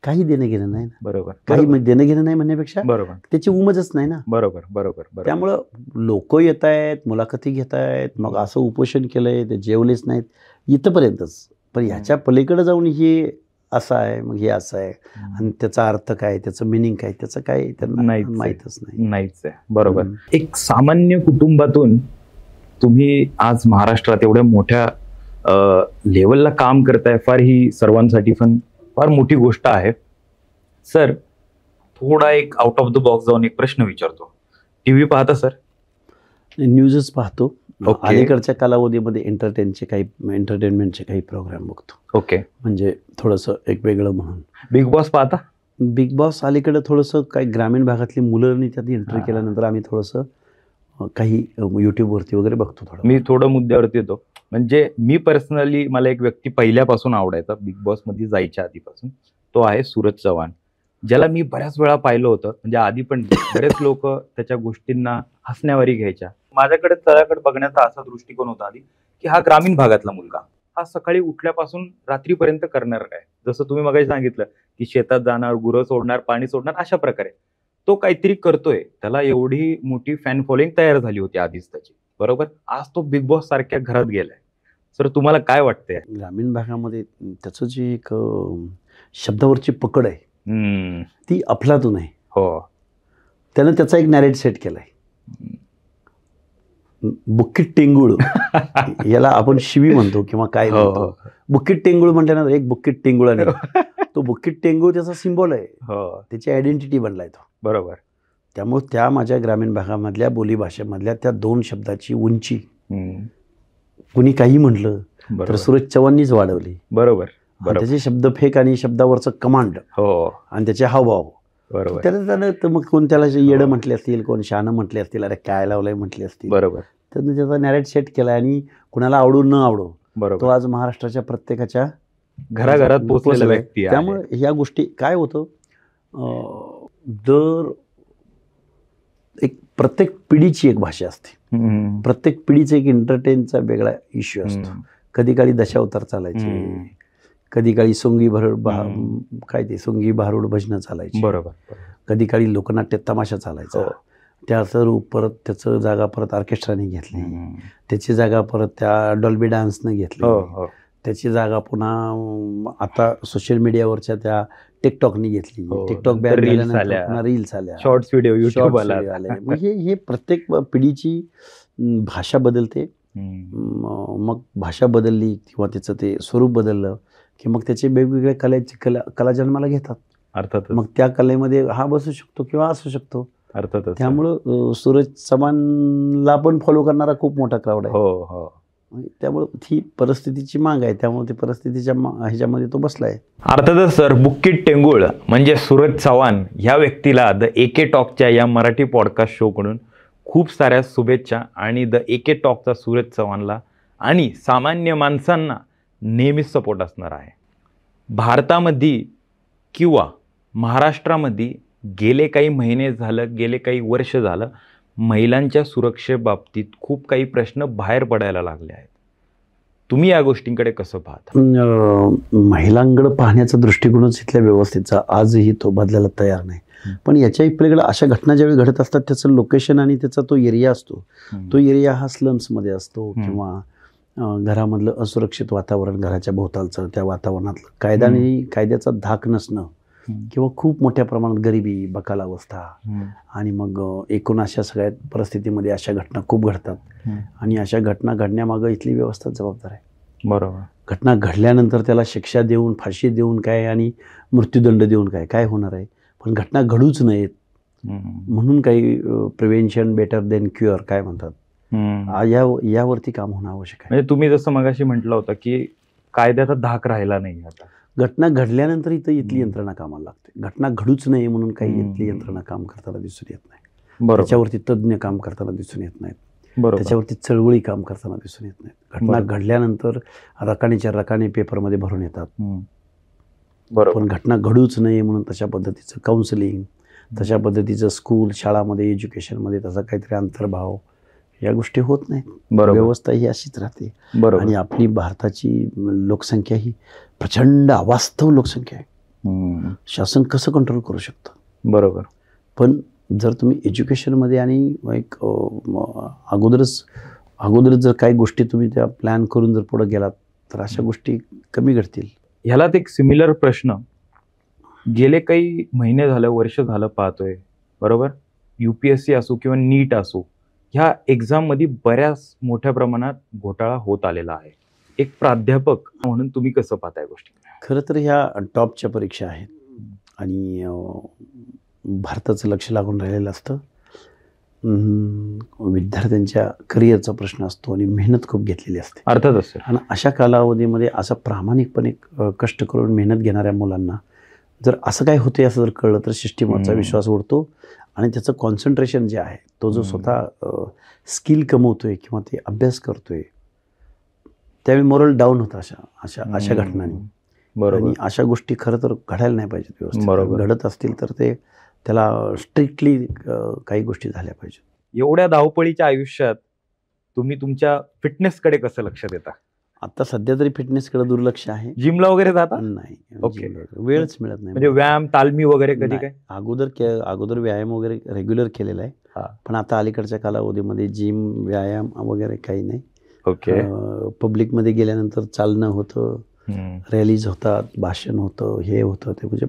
काही देणं घेणं नाही ना. बरोबर. काही देणं घेणं नाही म्हणण्यापेक्षा बरोबर, त्याची उमजच नाही ना. बरोबर बरोबर बरोबर. त्यामुळं लोक येत आहेत, मुलाखती घेत आहेत, मग असं उपोषण केलंय, ते जेवलेच नाहीत, इथंपर्यंतच. पण ह्याच्या पलीकडे जाऊन हे असं आहे, मग हे असं आहे, आणि त्याचा अर्थ काय, त्याचं मिनिंग काय, त्याचं काय त्यांना माहीतच नाही. नाहीच आहे. बरोबर. एक सामान्य कुटुंबातून तुम्ही आज महाराष्ट्रात एवढ्या मोठ्या लेवलला काम करताय, फार ही सर्वांसाठी पण फार मोठी गोष्ट आहे. सर, थोडा एक आउट ऑफ द बॉक्स जाऊन एक प्रश्न विचारतो. टीव्ही पाहता सर? न्यूजच पाहतो. ओके. अलीकडच्या कालावधीमध्ये एंटरटेनमेंटचे काही प्रोग्राम बघतो. ओके. म्हणजे थोडंसं एक वेगळं म्हणून. बिग बॉस पाहता? बिग बॉस अलीकडे थोडंसं काही ग्रामीण भागातली मुलांनी त्यात एंट्री केल्यानंतर आम्ही थोडंसं काही यूट्यूबवरती वगैरे बघतो. थोडं मी थोडं मुद्द्यावरती येतो. म्हणजे मी पर्सनली, मला एक व्यक्ती पहिल्यापासून आवडायचा बिग बॉस मध्ये जायच्या आधीपासून, तो आहे सूरज चव्हाण, ज्याला मी बऱ्याच वेळा पाहिलं होतं. म्हणजे आधी पण बरेच लोक त्याच्या गोष्टींना हसण्यावारी घ्यायच्या. माझ्याकडे त्याच्याकडे बघण्याचा असा दृष्टिकोन होता आधी, की हा ग्रामीण भागातला मुलगा, हा सकाळी उठल्यापासून रात्रीपर्यंत करणार काय, जसं तुम्ही मगाशी सांगितलं की शेतात जाणार, गुरं सोडणार, पाणी सोडणार, अशा प्रकारे तो काहीतरी करतोय. त्याला एवढी मोठी फॅन फॉलोइंग तयार झाली होती आधीच त्याची, बरोबर. आज तो बिग बॉस सारख्या घरात गेलाय. सर, तुम्हाला काय वाटतंय? ग्रामीण भागामध्ये त्याचं जे एक शब्दावरची पकड आहे ती अफलातून आहे. हो. त्यानं त्याचा एक नॅरेट सेट केलाय. बुक्कीट टेंगुळ याला आपण शिवी म्हणतो किंवा काय म्हणतो. बुक्कीट टेंगुळ म्हटल्यानंतर एक बुक्कीट टेंगुळ नाही, तो बुक्कीट टेंगुळ त्याचा सिम्बॉल आहे, त्याची आयडेंटिटी बनलाय तो. बरोबर. त्यामुळे त्या माझ्या ग्रामीण भागामधल्या बोलीभाषेमधल्या त्या 2 शब्दाची उंची कुणी काही म्हटलं तर सूरज चव्हाणनीच वाढवली. बरोबर. त्याचे शब्द फेक आणि शब्दावरचं कमांड आणि त्याचे हावभाव. बरोबर. त्यानं तर मग कोण त्याला येडं म्हटले असतील, कोण शहाणं म्हटले असतील, अरे काय लावलंय म्हटले असतील. बरोबर. त्यानं त्याचा नॅरेट सेट केला आणि कुणाला आवडू न आवडो, बरोबर, तो आज महाराष्ट्राच्या प्रत्येकाच्या घराघरात पोहोचलेला व्यक्ती आहे. त्यामुळे ह्या गोष्टी काय होतं, दर एक प्रत्येक पिढीची एक भाषा असते. प्रत्येक पिढीचा एक एंटरटेनचा वेगळा इश्यू असतो. कधी काळी दशावतार चालायचे, कधी काळी सोंगी सोंगी भारूड भजनं चालायची. बरोबर. कधी काळी लोकनाट्य तमाशा चालायचा. त्याचं परत त्याचं जागा परत ऑर्केस्ट्राने घेतली, त्याची जागा परत त्या डॉल्बी डान्सनं घेतली, त्याची जागा पुन्हा आता सोशल मीडियावरच्या त्या टिकटॉकनी घेतली. टिकटॉक बॅन झाल्यानंतर पुन्हा रील्स आल्या, शॉर्ट्स व्हिडिओ युट्यूब आले. म्हणजे हे प्रत्येक पिढीची भाषा बदलते. मग भाषा बदलली किंवा त्याचं ते स्वरूप बदललं की मग त्याचे वेगवेगळ्या कला जन्माला घेतात. अर्थात. मग त्या कलेमध्ये हा बसू शकतो किंवा असू शकतो. अर्थात. त्यामुळं सूरज चव्हाणला पण फॉलो करणारा खूप मोठा क्राऊड आहे. त्यामुळं ही परिस्थितीची माग आहे, त्यामुळे ते परिस्थितीच्या ह्याच्यामध्ये तो बसलाय. अर्थातच सर, बुक्कीट टेंगुळ म्हणजे सूरज चव्हाण ह्या व्यक्तीला द एके टॉकच्या या मराठी पॉडकास्ट शो कडून खूप साऱ्या शुभेच्छा. आणि द एके टॉकचा सूरज चव्हाणला आणि सामान्य माणसांना नेहमीच सपोर्ट असणार आहे. भारतामध्ये किंवा महाराष्ट्रामध्ये गेले काही महिने झालं, गेले काही वर्ष झालं, महिलांच्या सुरक्षेबाबतीत खूप काही प्रश्न बाहेर पडायला लागले आहेत. तुम्ही या गोष्टींकडे कसं पाहता? महिलांकडे पाहण्याचा दृष्टिकोनच इथल्या व्यवस्थेचा आजही तो बदलायला तयार नाही. पण याच्या पलीकडे अशा घटना ज्यावेळी घडत असतात त्याचं लोकेशन आणि त्याचा तो एरिया असतो, तो एरिया हा स्लम्समध्ये असतो किंवा घरामधलं असुरक्षित वातावरण, घराच्या भोवतालचं त्या वातावरणातलं कायदा आणि कायद्याचा धाक नसणं किंवा खूप मोठ्या प्रमाणात गरिबी, बकालावस्था आणि मग एकूण अशा सगळ्या परिस्थितीमध्ये अशा घटना खूप घडतात आणि अशा घटना घडण्यामागं इथली व्यवस्था जबाबदार आहे. बरोबर. घटना घडल्यानंतर त्याला शिक्षा देऊन, फाशी देऊन काय आणि मृत्यूदंड देऊन काय होणार आहे, पण घटना घडूच नयेत म्हणून काही प्रिव्हेन्शन बेटर देन क्युअर काय म्हणतात, यावरती काम होणं आवश्यक आहे. म्हणजे तुम्ही जसं मगाशी म्हटलं होतं की कायद्याचा धाक राहिला नाही आता. घटना घडल्यानंतर इथली यंत्रणा कामाला लागते. घटना घडूच नये म्हणून काही इथली यंत्रणा काम करताना दिसून येत नाही. बरोबर. त्याच्यावरती तज्ज्ञ काम करताना दिसून येत नाहीत. बरोबर. त्याच्यावरती चळवळी काम करताना दिसून येत नाहीत. घटना घडल्यानंतर रकानेच्या रकाने पेपरमध्ये भरून येतात. बरोबर. पण घटना घडूच नये म्हणून तशा पद्धतीचं काउन्सिलिंग, तशा पद्धतीचं स्कूल, शाळामध्ये, एज्युकेशनमध्ये तसा काहीतरी अंतर्भाव, या गोष्टी होत नाहीत. व्यवस्था ही अशीच राहते. बरोबर. आणि आपली भारताची लोकसंख्या ही प्रचंड अवास्तव लोकसंख्या आहे. शासन कसं कंट्रोल करू शकतं? बरोबर. पण जर तुम्ही एज्युकेशनमध्ये आणि एक अगोदरच जर काही गोष्टी तुम्ही त्या प्लॅन करून जर पुढे गेलात तर अशा गोष्टी कमी घडतील. ह्यालाच एक सिमिलर प्रश्न गेले काही महिने झालं, वर्ष झालं पाहतोय. बरोबर. UPSC असो किंवा नीट असो, ह्या एक्झाममध्ये बऱ्याच मोठ्या प्रमाणात घोटाळा होत आलेला आहे. एक प्राध्यापक म्हणून तुम्ही कसं पाहताय गोष्टी? खरं तर ह्या टॉपच्या परीक्षा आहेत आणि भारताचं लक्ष लागून राहिलेलं असतं. विद्यार्थ्यांच्या करिअरचा प्रश्न असतो आणि मेहनत खूप घेतलेली असते. अर्थात असते. आणि अशा कालावधीमध्ये असं प्रामाणिकपणे कष्ट करून मेहनत घेणाऱ्या मुलांना जर असं काय होते असं जर कळलं तर सिस्टीमवरचा विश्वास उडतो आणि त्याचं कॉन्सन्ट्रेशन जे आहे, तो जो स्वतः स्किल कमवतोय किंवा ते अभ्यास करतोय, त्यावेळी मोरल डाऊन होतं अशा घटनांनी. बरोबर. आणि अशा गोष्टी खरं तर घडायला नाही पाहिजेत व्यवस्थित. बरोबर. घडत असतील तर त्याला स्ट्रिक्टली काही गोष्टी झाल्या पाहिजेत. एवढ्या धावपळीच्या आयुष्यात तुम्ही तुमच्या फिटनेसकडे कसं लक्ष देता? आता सध्या तरी फिटनेसकडे दुर्लक्ष आहे. जिमला वगैरे जाता? नाही, ओके. वेळच मिळत नाही. म्हणजे व्यायाम, तालमी वगैरे कधी नाही. काय? अगोदर व्यायाम वगैरे रेग्युलर केलेला आहे, पण आता अलीकडच्या कालावधीमध्ये जिम, व्यायाम वगैरे काही नाही. ओके. पब्लिकमध्ये गेल्यानंतर चालणं होतं, रॅलीज होतात, भाषण होतं, हे होतं ते, म्हणजे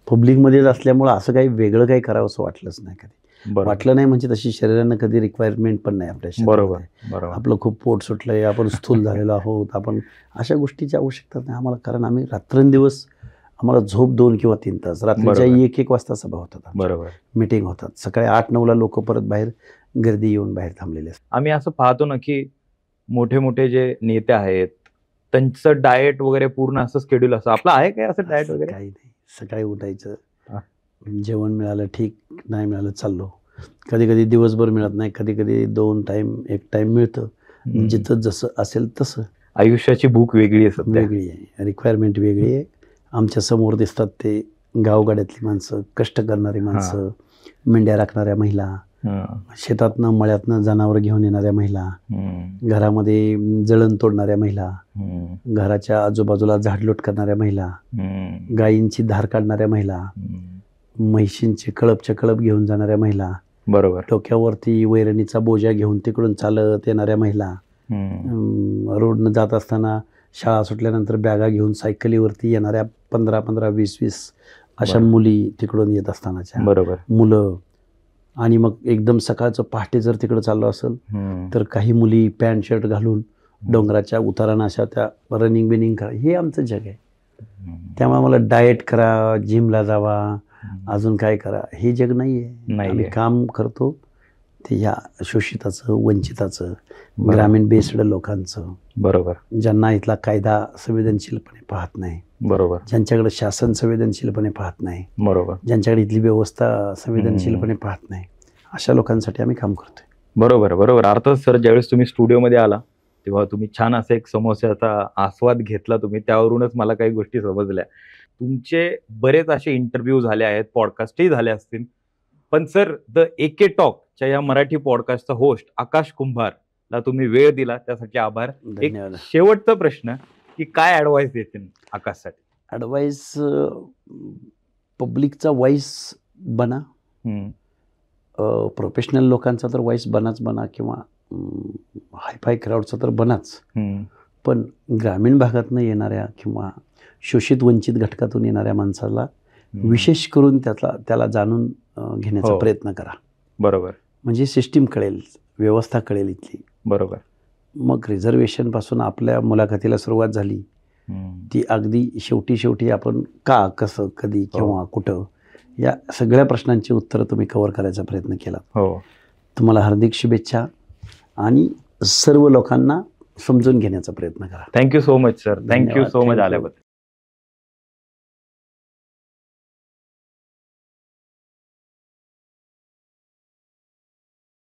पब्लिकमध्येच असल्यामुळं असं काही वेगळं काही करावं असं वाटलंच नाही कधी. वाटलं नाही म्हणजे तशी शरीरानं कधी रिक्वायरमेंट पण नाही आपल्या बरोबर. शरीरामध्ये. आपलं खूप पोट सुटलंय, आपण स्थूल झालेलो आहोत, आपण अशा गोष्टीची आवश्यकता नाही आम्हाला. कारण आम्ही रात्रंदिवस आम्हाला झोप 2 किंवा 3 तास, रात्रीच्या 1-1 वाजता सभा होतात, बरोबर, मीटिंग होतात, सकाळी 8-9ला लोक परत बाहेर गर्दी येऊन बाहेर थांबलेले असतात. आम्ही असं पाहतो ना की मोठे मोठे जे नेते आहेत त्यांचं डाएट वगैरे पूर्ण असं शेड्यूल असं, आपलं आहे काय असं डाएट वगैरे? काही नाही, सकाळी उठायचं, जेवण मिळालं ठीक, नाही मिळालं चाललो. कधी कधी दिवसभर मिळत नाही, कधी कधी 2 टाइम 1 टाइम मिळतं. जिथं जसं असेल तसं. आयुष्याची भूक वेगळी आहे, वेगळी आहे, रिक्वायरमेंट वेगळी आहे. आमच्या समोर दिसतात ते गावगाड्यातली माणसं, कष्ट करणारी माणसं, मेंढ्या राखणाऱ्या महिला, शेतातनं मळ्यातनं जनावर घेऊन येणाऱ्या महिला, घरामध्ये जळण तोडणाऱ्या महिला, घराच्या आजूबाजूला झाडलोट करणाऱ्या महिला, गायींची धार काढणाऱ्या महिला, म्हैशींचे कळपच्या कळप घेऊन जाणाऱ्या महिला, बरोबर, डोक्यावरती वैरणीचा बोजा घेऊन तिकडून चालत येणाऱ्या महिला, रोडनं जात असताना शाळा सुटल्यानंतर बॅगा घेऊन सायकलीवरती येणाऱ्या 15-15, 20-20 अशा मुली तिकडून येत असतानाच्या, बरोबर, मुलं. आणि मग एकदम सकाळचं पहाटे जर तिकडं चाललो असेल तर काही मुली पॅन्ट शर्ट घालून डोंगराच्या उतारानं अशा त्या रनिंग बिनिंग करा. हे आमचं जग आहे. त्यामुळे मला डाएट करा, जिमला जावा, अजून काय करा, हे जग नाही आहे. आम्ही काम करतो ते ह्या शोषिताचं, वंचिताचं, ग्रामीण बेस्ड लोकांचं, बरोबर, ज्यांना इथला कायदा संवेदनशीलपणे पाहत नाही, बरोबर, ज्यांच्याकडे शासन संवेदनशीलपणे पाहत नाही, बरोबर, ज्यांच्याकडे इथली व्यवस्था संवेदनशीलपणे पाहत नाही, अशा लोकांसाठी आम्ही काम करतोय. बरोबर बरोबर. अर्थात सर, ज्यावेळेस तुम्ही स्टुडिओमध्ये आला तेव्हा तुम्ही छान असा एक समोस्याचा आस्वाद घेतला तुम्ही, त्यावरूनच मला काही गोष्टी समजल्या. तुमचे बरेच असे इंटरव्ह्यू झाले आहेत, पॉडकास्टही झाले असतील, पण सर द AK टॉकच्या या मराठी पॉडकास्टचा होस्ट आकाश कुंभारला तुम्ही वेळ दिला त्यासाठी आभार. एक शेवटचा प्रश्न की काय ऍडवाइस देतील आकाशसाठी? ॲडवाईस पब्लिकचा व्हॉइस बना, हम्म, प्रोफेशनल लोकांचा तर व्हॉइस बना किंवा हायफाय क्राऊडचा तर बनाच, हम्म, पण ग्रामीण भागातनं येणाऱ्या किंवा शोषित वंचित घटकातून येणाऱ्या माणसाला विशेष करून त्याला जाणून घेण्याचा हो. प्रयत्न करा. बरोबर म्हणजे सिस्टीम कळेल, व्यवस्था कळेल इथली. बरोबर. मग रिझर्वेशनपासून आपल्या मुलाखतीला सुरुवात झाली, हम्म, ती अगदी शेवटी आपण का, कसं, कधी, केव्हा, कुठं या सगळ्या प्रश्नांची उत्तरं तुम्ही कव्हर करायचा प्रयत्न केला. हो. तुम्हाला हार्दिक शुभेच्छा आणि सर्व लोकांना समजून घेण्याचा प्रयत्न करा. Thank you so much sir. Thank you धन्यवाद. So much Thank you. आल्याबद्दल.